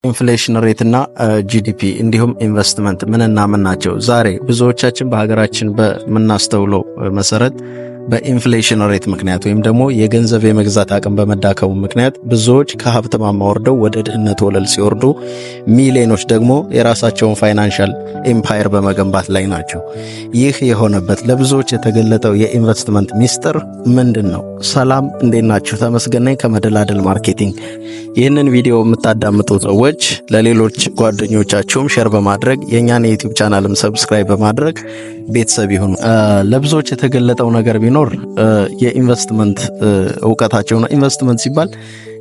ኢንፍሌሽን ሬት እና ጂዲፒ እንዲሁም ኢንቨስትመንት ምንና ምን ናቸው? ዛሬ ብዙዎቻችን በሀገራችን በምናስተውለው መሰረት በኢንፍሌሽን ሬት ምክንያት ወይም ደግሞ የገንዘብ የመግዛት አቅም በመዳከሙ ምክንያት ብዙዎች ከሀብት ማማ ወርደው ወደ ድህነት ወለል ሲወርዱ፣ ሚሊዮኖች ደግሞ የራሳቸውን ፋይናንሻል ኤምፓየር በመገንባት ላይ ናቸው። ይህ የሆነበት ለብዙዎች የተገለጠው የኢንቨስትመንት ሚስጥር ምንድን ነው? ሰላም፣ እንዴት ናችሁ? ተመስገን ነኝ ከመደላደል ማርኬቲንግ። ይህንን ቪዲዮ የምታዳምጡ ሰዎች ለሌሎች ጓደኞቻችሁም ሼር በማድረግ የእኛን የዩቲዩብ ቻናልም ሰብስክራይብ በማድረግ ቤተሰብ ይሁኑ። ለብዙዎች የተገለጠው ነገር ቢኖር የኢንቨስትመንት እውቀታቸው ነው። ኢንቨስትመንት ሲባል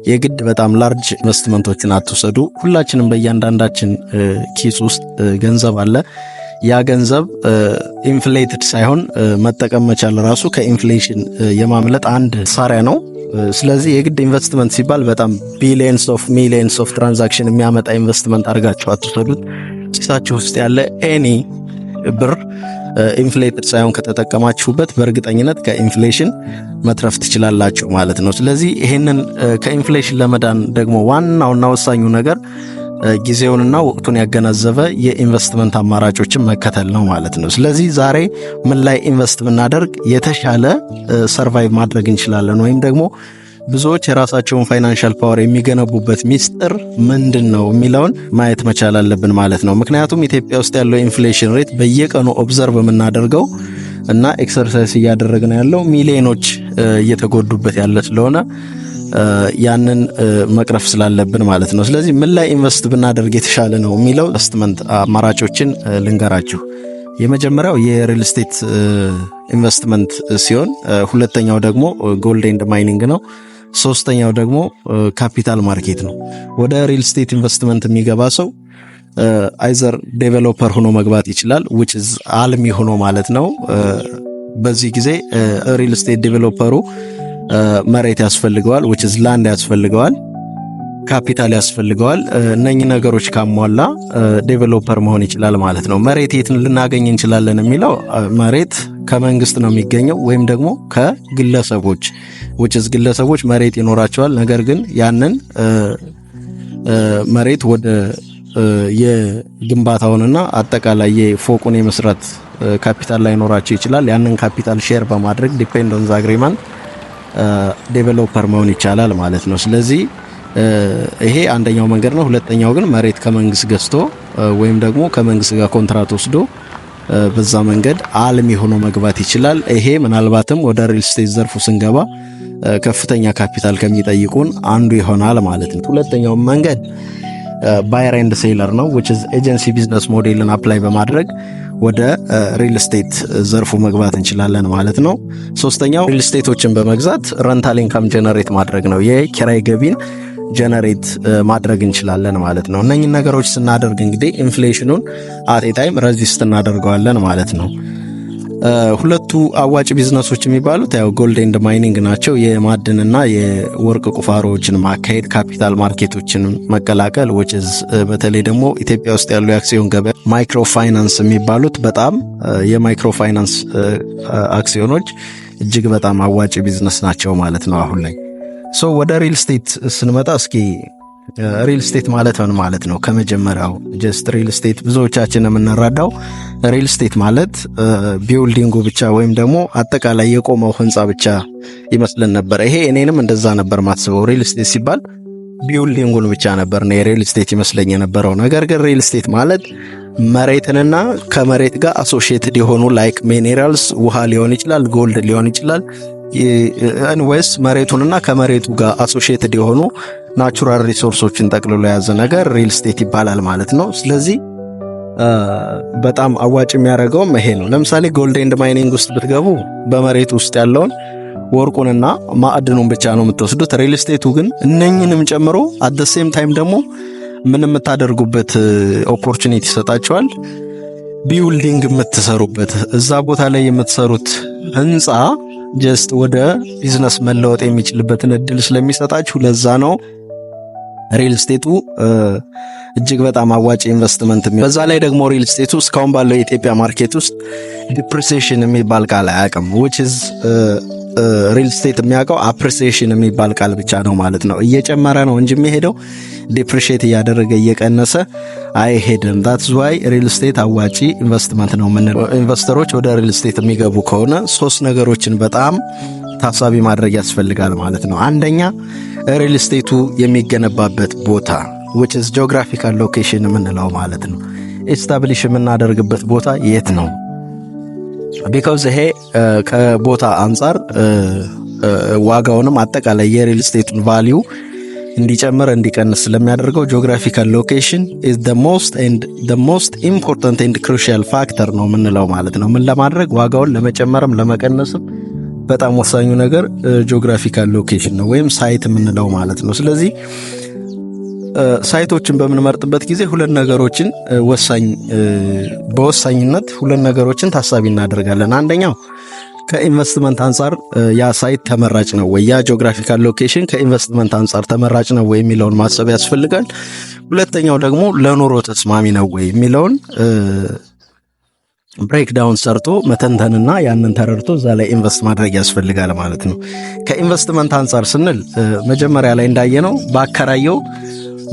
የግድ በጣም ላርጅ ኢንቨስትመንቶችን አትውሰዱ። ሁላችንም በእያንዳንዳችን ኪስ ውስጥ ገንዘብ አለ። ያ ገንዘብ ኢንፍሌትድ ሳይሆን መጠቀም መቻል ራሱ ከኢንፍሌሽን የማምለጥ አንድ መሳሪያ ነው። ስለዚህ የግድ ኢንቨስትመንት ሲባል በጣም ቢሊየንስ ኦፍ ሚሊየንስ ኦፍ ትራንዛክሽን የሚያመጣ ኢንቨስትመንት አድርጋችሁ አትውሰዱት። ኪሳችሁ ውስጥ ያለ ኤኒ ብር ኢንፍሌትድ ሳይሆን ከተጠቀማችሁበት በእርግጠኝነት ከኢንፍሌሽን መትረፍ ትችላላችሁ ማለት ነው። ስለዚህ ይሄንን ከኢንፍሌሽን ለመዳን ደግሞ ዋናውና ወሳኙ ነገር ጊዜውንና ወቅቱን ያገናዘበ የኢንቨስትመንት አማራጮችን መከተል ነው ማለት ነው። ስለዚህ ዛሬ ምን ላይ ኢንቨስት ብናደርግ የተሻለ ሰርቫይቭ ማድረግ እንችላለን ወይም ደግሞ ብዙዎች የራሳቸውን ፋይናንሻል ፓወር የሚገነቡበት ሚስጥር ምንድን ነው የሚለውን ማየት መቻል አለብን ማለት ነው። ምክንያቱም ኢትዮጵያ ውስጥ ያለው ኢንፍሌሽን ሬት በየቀኑ ኦብዘርቭ የምናደርገው እና ኤክሰርሳይዝ እያደረግን ያለው ሚሊዮኖች እየተጎዱበት ያለ ስለሆነ ያንን መቅረፍ ስላለብን ማለት ነው። ስለዚህ ምን ላይ ኢንቨስት ብናደርግ የተሻለ ነው የሚለው ኢንቨስትመንት አማራጮችን ልንገራችሁ። የመጀመሪያው የሪል ስቴት ኢንቨስትመንት ሲሆን ሁለተኛው ደግሞ ጎልድ ኤንድ ማይኒንግ ነው። ሶስተኛው ደግሞ ካፒታል ማርኬት ነው። ወደ ሪል ስቴት ኢንቨስትመንት የሚገባ ሰው አይዘር ዴቨሎፐር ሆኖ መግባት ይችላል which is አልሚ ሆኖ ማለት ነው። በዚህ ጊዜ ሪል ስቴት ዴቨሎፐሩ መሬት ያስፈልገዋል which is ላንድ ያስፈልገዋል፣ ካፒታል ያስፈልገዋል። እነኚህ ነገሮች ካሟላ ዴቨሎፐር መሆን ይችላል ማለት ነው። መሬት የት ልናገኝ እንችላለን የሚለው መሬት ከመንግስት ነው የሚገኘው ወይም ደግሞ ከግለሰቦች which is ግለሰቦች መሬት ይኖራቸዋል። ነገር ግን ያንን መሬት ወደ የግንባታውንና አጠቃላይ የፎቁን የመስራት ካፒታል ላይ ኖራቸው ይችላል። ያንን ካፒታል ሼር በማድረግ ዲፔንድ ኦን ዘ አግሪመንት ዴቨሎፐር መሆን ይቻላል ማለት ነው። ስለዚህ ይሄ አንደኛው መንገድ ነው። ሁለተኛው ግን መሬት ከመንግስት ገዝቶ ወይም ደግሞ ከመንግስት ጋር ኮንትራት ወስዶ በዛ መንገድ አልሚ ሆኖ መግባት ይችላል። ይሄ ምናልባትም ወደ ሪል ስቴት ዘርፉ ስንገባ ከፍተኛ ካፒታል ከሚጠይቁን አንዱ ይሆናል ማለት ነው። ሁለተኛው መንገድ ባየር ኤንድ ሴለር ነው which is ኤጀንሲ ቢዝነስ ሞዴልን አፕላይ በማድረግ ወደ ሪል ስቴት ዘርፉ መግባት እንችላለን ማለት ነው። ሶስተኛው ሪል ስቴቶችን በመግዛት ረንታል ኢንካም ጀነሬት ማድረግ ነው። የኪራይ ገቢን ጀነሬት ማድረግ እንችላለን ማለት ነው። እነኚህ ነገሮች ስናደርግ እንግዲህ ኢንፍሌሽኑን አት ኤ ታይም ረዚስት እናደርገዋለን ማለት ነው። ሁለቱ አዋጭ ቢዝነሶች የሚባሉት ያው ጎልድ ኤንድ ማይኒንግ ናቸው። የማዕድንና የወርቅ ቁፋሮዎችን ማካሄድ፣ ካፒታል ማርኬቶችን መቀላቀል which is በተለይ ደግሞ ኢትዮጵያ ውስጥ ያሉ የአክሲዮን ገበያ ማይክሮ ፋይናንስ የሚባሉት በጣም የማይክሮ ፋይናንስ አክሲዮኖች እጅግ በጣም አዋጭ ቢዝነስ ናቸው ማለት ነው አሁን ላይ። ወደ ሪል ስቴት ስንመጣ እስኪ ሪል ስቴት ማለት ምን ማለት ነው? ከመጀመሪያው ጀስት ሪል ስቴት ብዙዎቻችን የምንረዳው ሪል ስቴት ማለት ቢልዲንጉ ብቻ ወይም ደግሞ አጠቃላይ የቆመው ህንጻ ብቻ ይመስለን ነበር። ይሄ እኔንም እንደዛ ነበር ማስበው። ሪል ስቴት ሲባል ቢልዲንጉን ብቻ ነበር ነው ሪል ስቴት ይመስለኝ የነበረው። ነገር ግን ሪል ስቴት ማለት መሬትንና ከመሬት ጋር አሶሺየትድ የሆኑ ላይክ ሚኔራልስ፣ ውሃ ሊሆን ይችላል፣ ጎልድ ሊሆን ይችላል፣ ኤንዌስ መሬቱንና ከመሬቱ ጋር አሶሺየትድ የሆኑ ናቹራል ሪሶርሶችን ጠቅልሎ የያዘ ነገር ሪል ስቴት ይባላል ማለት ነው። ስለዚህ በጣም አዋጭ የሚያደርገውም ይሄ ነው። ለምሳሌ ጎልድ ኤንድ ማይኒንግ ውስጥ ብትገቡ በመሬት ውስጥ ያለውን ወርቁንና ማዕድኑን ብቻ ነው የምትወስዱት። ሪል ስቴቱ ግን እነኝንም ጨምሮ አት ዘ ሴም ታይም ደግሞ ምን የምታደርጉበት ኦፖርቹኒቲ ይሰጣቸዋል። ቢልዲንግ የምትሰሩበት እዛ ቦታ ላይ የምትሰሩት ህንፃ ጀስት ወደ ቢዝነስ መለወጥ የሚችልበትን እድል ስለሚሰጣችሁ ለዛ ነው ሪል ስቴቱ እጅግ በጣም አዋጭ ኢንቨስትመንት። በዛ ላይ ደግሞ ሪል ስቴቱ እስካሁን ባለው የኢትዮጵያ ማርኬት ውስጥ ዲፕሪሲዬሽን የሚባል ቃል አያውቅም which is ሪል ስቴት የሚያውቀው አፕሪሲዬሽን የሚባል ቃል ብቻ ነው ማለት ነው። እየጨመረ ነው እንጂ የሚሄደው ዲፕሪሺየት እያደረገ እየቀነሰ አይሄድም። that's why ሪል ስቴት አዋጪ ኢንቨስትመንት ነው የምንለው። ኢንቨስተሮች ወደ ሪል ስቴት የሚገቡ ከሆነ 3 ነገሮችን በጣም ታሳቢ ማድረግ ያስፈልጋል ማለት ነው። አንደኛ ሪል ስቴቱ የሚገነባበት ቦታ which is geographical location የምንለው ማለት ነው። ኤስታብሊሽ የምናደርግበት ቦታ የት ነው? ቢኮዝ ይሄ ከቦታ አንጻር ዋጋውንም አጠቃላይ የሪል ስቴቱን ቫልዩ እንዲጨምር እንዲቀንስ ስለሚያደርገው ጂኦግራፊካል ሎኬሽን is the most important and crucial factor ነው የምንለው ማለት ነው። ምን ለማድረግ ዋጋውን ለመጨመርም ለመቀነስም በጣም ወሳኙ ነገር ጂኦግራፊካል ሎኬሽን ነው ወይም ሳይት የምንለው ማለት ነው። ስለዚህ ሳይቶችን በምንመርጥበት ጊዜ 2 ነገሮችን በወሳኝነት 2 ነገሮችን ታሳቢ እናደርጋለን። አንደኛው ከኢንቨስትመንት አንጻር ያ ሳይት ተመራጭ ነው ወይ፣ ያ ጂኦግራፊካል ሎኬሽን ከኢንቨስትመንት አንጻር ተመራጭ ነው ወይ የሚለውን ማሰብ ያስፈልጋል። ሁለተኛው ደግሞ ለኑሮ ተስማሚ ነው ወይ የሚለውን ብሬክዳውን ሰርቶ መተንተንና ያንን ተረድቶ እዛ ላይ ኢንቨስት ማድረግ ያስፈልጋል ማለት ነው። ከኢንቨስትመንት አንጻር ስንል መጀመሪያ ላይ እንዳየነው ባከራየው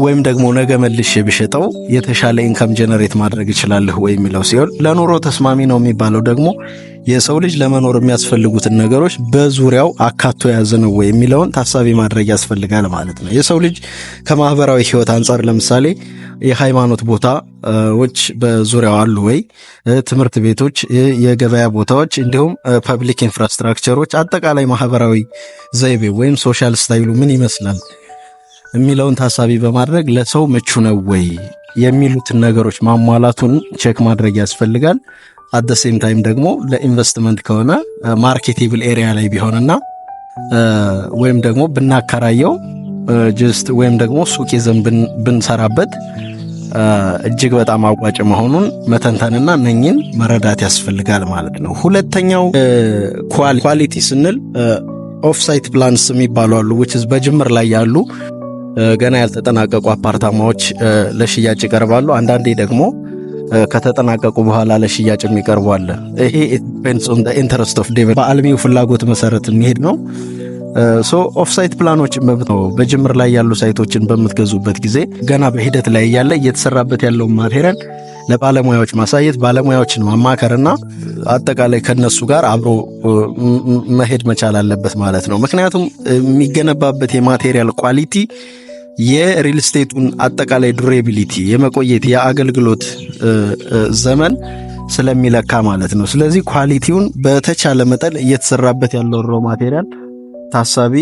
ወይም ደግሞ ነገ መልሼ ብሸጠው የተሻለ ኢንካም ጀነሬት ማድረግ ይችላል ወይ የሚለው ሲሆን፣ ለኑሮ ተስማሚ ነው የሚባለው ደግሞ የሰው ልጅ ለመኖር የሚያስፈልጉትን ነገሮች በዙሪያው አካቶ የያዘ ነው ወይ የሚለውን ታሳቢ ማድረግ ያስፈልጋል ማለት ነው። የሰው ልጅ ከማህበራዊ ህይወት አንጻር ለምሳሌ የሃይማኖት ቦታዎች በዙሪያው አሉ ወይ፣ ትምህርት ቤቶች፣ የገበያ ቦታዎች እንዲሁም ፐብሊክ ኢንፍራስትራክቸሮች፣ አጠቃላይ ማህበራዊ ዘይቤ ወይም ሶሻል ስታይሉ ምን ይመስላል የሚለውን ታሳቢ በማድረግ ለሰው ምቹ ነው ወይ የሚሉትን ነገሮች ማሟላቱን ቼክ ማድረግ ያስፈልጋል። አት ዘ ሴም ታይም ደግሞ ለኢንቨስትመንት ከሆነ ማርኬቴብል ኤሪያ ላይ ቢሆንና ወይም ደግሞ ብናከራየው ጀስት ወይም ደግሞ ሱቅ ይዘን ብንሰራበት እጅግ በጣም አዋጭ መሆኑን መተንተንና እነኝን መረዳት ያስፈልጋል ማለት ነው። ሁለተኛው ኳሊቲ ስንል ኦፍ ሳይት ፕላንስ የሚባሉ አሉ which is በጅምር ላይ ያሉ ገና ያልተጠናቀቁ አፓርታማዎች ለሽያጭ ይቀርባሉ። አንዳንዴ ደግሞ ከተጠናቀቁ በኋላ ለሽያጭ የሚቀርቡ አለ። ይሄ depends on the interest of developer በአልሚው ፍላጎት መሰረት የሚሄድ ነው። ኦፍ ሳይት ፕላኖችን በጅምር ላይ ያሉ ሳይቶችን በምትገዙበት ጊዜ ገና በሂደት ላይ ያለ እየተሰራበት ያለው ማቴሪያል ለባለሙያዎች ማሳየት፣ ባለሙያዎችን ማማከርና አጠቃላይ ከነሱ ጋር አብሮ መሄድ መቻል አለበት ማለት ነው። ምክንያቱም የሚገነባበት የማቴሪያል ኳሊቲ የሪል ስቴቱን አጠቃላይ ዱሬቢሊቲ የመቆየት የአገልግሎት ዘመን ስለሚለካ ማለት ነው። ስለዚህ ኳሊቲውን በተቻለ መጠን እየተሰራበት ያለው ሮ ማቴሪያል ታሳቢ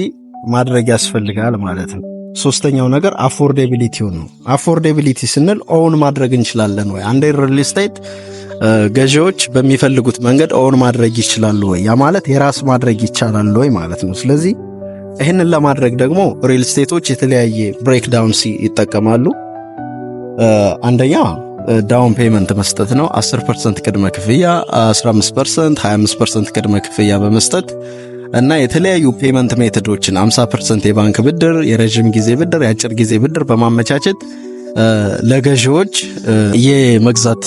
ማድረግ ያስፈልጋል ማለት ነው። ሶስተኛው ነገር አፎርዴቢሊቲው ነው። አፎርዴቢሊቲ ስንል ኦውን ማድረግ እንችላለን ወይ፣ አንድ ሪል ስቴት ገዢዎች በሚፈልጉት መንገድ ኦውን ማድረግ ይችላሉ ወይ፣ ያ ማለት የራስ ማድረግ ይቻላል ወይ ማለት ነው። ስለዚህ ይህንን ለማድረግ ደግሞ ሪል ስቴቶች የተለያየ ብሬክዳውን ይጠቀማሉ። አንደኛ ዳውን ፔመንት መስጠት ነው። 10% ቅድመ ክፍያ፣ 15%፣ 25% ቅድመ ክፍያ በመስጠት እና የተለያዩ ፔመንት ሜቶዶችን 50% የባንክ ብድር፣ የረጅም ጊዜ ብድር፣ የአጭር ጊዜ ብድር በማመቻቸት ለገዢዎች የመግዛት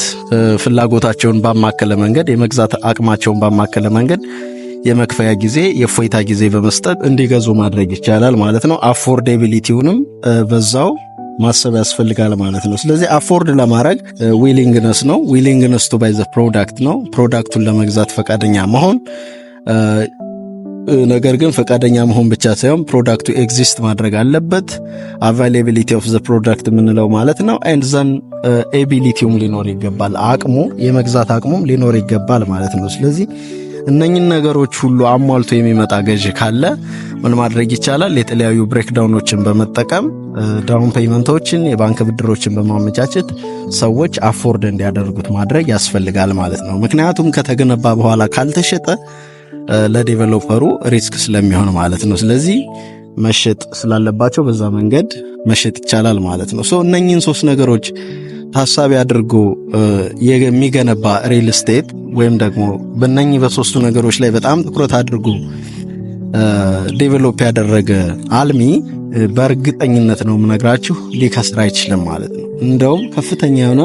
ፍላጎታቸውን ባማከለ መንገድ የመግዛት አቅማቸውን ባማከለ መንገድ የመክፈያ ጊዜ የፎይታ ጊዜ በመስጠት እንዲገዙ ማድረግ ይቻላል ማለት ነው። አፎርዴቢሊቲውንም በዛው ማሰብ ያስፈልጋል ማለት ነው። ስለዚህ አፎርድ ለማድረግ ዊሊንግነስ ነው። ዊሊንግነስ ቱ ባይ ዘ ፕሮዳክት ነው። ፕሮዳክቱን ለመግዛት ፈቃደኛ መሆን ነገር ግን ፈቃደኛ መሆን ብቻ ሳይሆን ፕሮዳክቱ ኤግዚስት ማድረግ አለበት። አቫይላቢሊቲ ኦፍ ዘ ፕሮዳክት የምንለው ማለት ነው። ኤንድ ዘን ኤቢሊቲውም ሊኖር ይገባል፣ አቅሙ የመግዛት አቅሙም ሊኖር ይገባል ማለት ነው። ስለዚህ እነኝን ነገሮች ሁሉ አሟልቶ የሚመጣ ገዢ ካለ ምን ማድረግ ይቻላል? የተለያዩ ብሬክዳውኖችን በመጠቀም ዳውን ፔይመንቶችን፣ የባንክ ብድሮችን በማመቻቸት ሰዎች አፎርድ እንዲያደርጉት ማድረግ ያስፈልጋል ማለት ነው። ምክንያቱም ከተገነባ በኋላ ካልተሸጠ ለዴቨሎፐሩ ሪስክ ስለሚሆን ማለት ነው። ስለዚህ መሸጥ ስላለባቸው በዛ መንገድ መሸጥ ይቻላል ማለት ነው። እነኝህን 3 ነገሮች ታሳቢ አድርጎ የሚገነባ ሪል ስቴት ወይም ደግሞ በእነኝህ በ3ቱ ነገሮች ላይ በጣም ትኩረት አድርጎ ዴቨሎፕ ያደረገ አልሚ በእርግጠኝነት ነው የምነግራችሁ ሊከስር አይችልም ማለት ነው። እንደውም ከፍተኛ የሆነ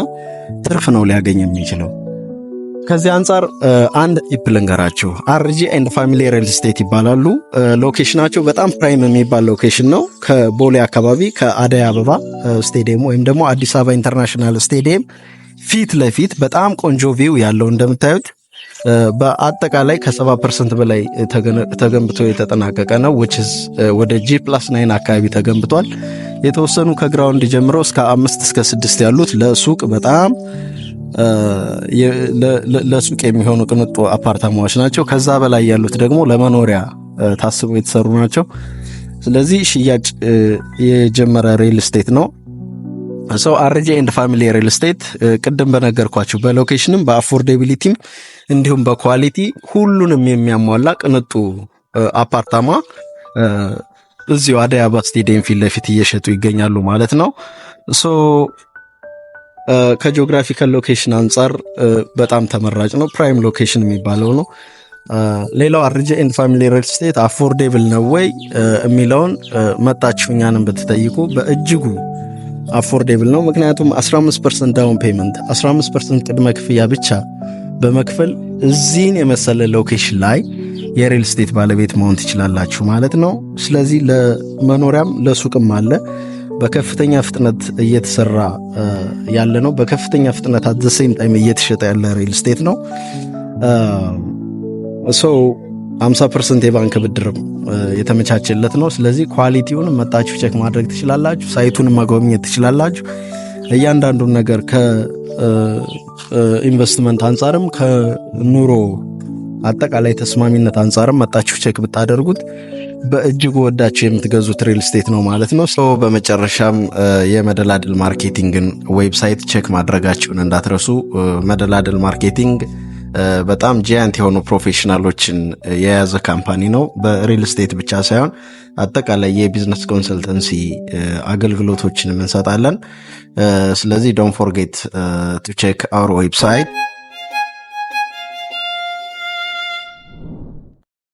ትርፍ ነው ሊያገኝ የሚችለው። ከዚህ አንጻር አንድ ቲፕ ልንገራችሁ። አርጂ ኤንድ ፋሚሊ ሪል ስቴት ይባላሉ። ሎኬሽናቸው በጣም ፕራይም የሚባል ሎኬሽን ነው። ከቦሌ አካባቢ ከአደይ አበባ ስቴዲየም ወይም ደግሞ አዲስ አበባ ኢንተርናሽናል ስቴዲየም ፊት ለፊት በጣም ቆንጆ ቪው ያለው እንደምታዩት በአጠቃላይ ከ70% በላይ ተገንብቶ የተጠናቀቀ ነው። ወደ G+9 አካባቢ ተገንብቷል። የተወሰኑ ከግራውንድ ጀምሮ እስከ 5 እስከ 6 ያሉት ለሱቅ በጣም ለሱቅ የሚሆኑ ቅንጡ አፓርታማዎች ናቸው። ከዛ በላይ ያሉት ደግሞ ለመኖሪያ ታስበው የተሰሩ ናቸው። ስለዚህ ሽያጭ የጀመረ ሪል ስቴት ነው። አርጂ ኤንድ ፋሚሊ ሪል ስቴት ቅድም በነገርኳችሁ በሎኬሽንም በአፎርዴቢሊቲም እንዲሁም በኳሊቲ ሁሉንም የሚያሟላ ቅንጡ አፓርታማ እዚሁ አደይ አበባ ስቴዲየም ፊት ለፊት እየሸጡ ይገኛሉ ማለት ነው። ከጂኦግራፊካል ሎኬሽን አንጻር በጣም ተመራጭ ነው። ፕራይም ሎኬሽን የሚባለው ነው። ሌላው አርጂ ኤንድ ፋሚሊ ሪል ስቴት አፎርዴብል ነው ወይ የሚለውን መጣችሁ እኛንም ብትጠይቁ በእጅጉ አፎርዴብል ነው። ምክንያቱም 15% ዳውን ፔመንት 15% ቅድመ ክፍያ ብቻ በመክፈል እዚህን የመሰለ ሎኬሽን ላይ የሪል ስቴት ባለቤት መሆን ትችላላችሁ ማለት ነው። ስለዚህ ለመኖሪያም ለሱቅም አለ። በከፍተኛ ፍጥነት እየተሰራ ያለ ነው። በከፍተኛ ፍጥነት አት ዘ ሴም ታይም እየተሸጠ ያለ ሪል ስቴት ነው። 50% የባንክ ብድር የተመቻቸለት ነው። ስለዚህ ኳሊቲውን መጣችሁ ቼክ ማድረግ ትችላላችሁ። ሳይቱን መጎብኘት ትችላላችሁ። እያንዳንዱን ነገር ከኢንቨስትመንት አንጻርም ከኑሮ አጠቃላይ ተስማሚነት አንጻርም መጣችሁ ቼክ ብታደርጉት በእጅጉ ወዳችሁ የምትገዙት ሪል ስቴት ነው ማለት ነው። በመጨረሻም የመደላድል ማርኬቲንግን ዌብሳይት ቼክ ማድረጋችሁን እንዳትረሱ። መደላድል ማርኬቲንግ በጣም ጂያንት የሆኑ ፕሮፌሽናሎችን የያዘ ካምፓኒ ነው። በሪል ስቴት ብቻ ሳይሆን አጠቃላይ የቢዝነስ ኮንሰልተንሲ አገልግሎቶችን እንሰጣለን። ስለዚህ ዶንት ፎርጌት ቱ ቼክ አወር ዌብሳይት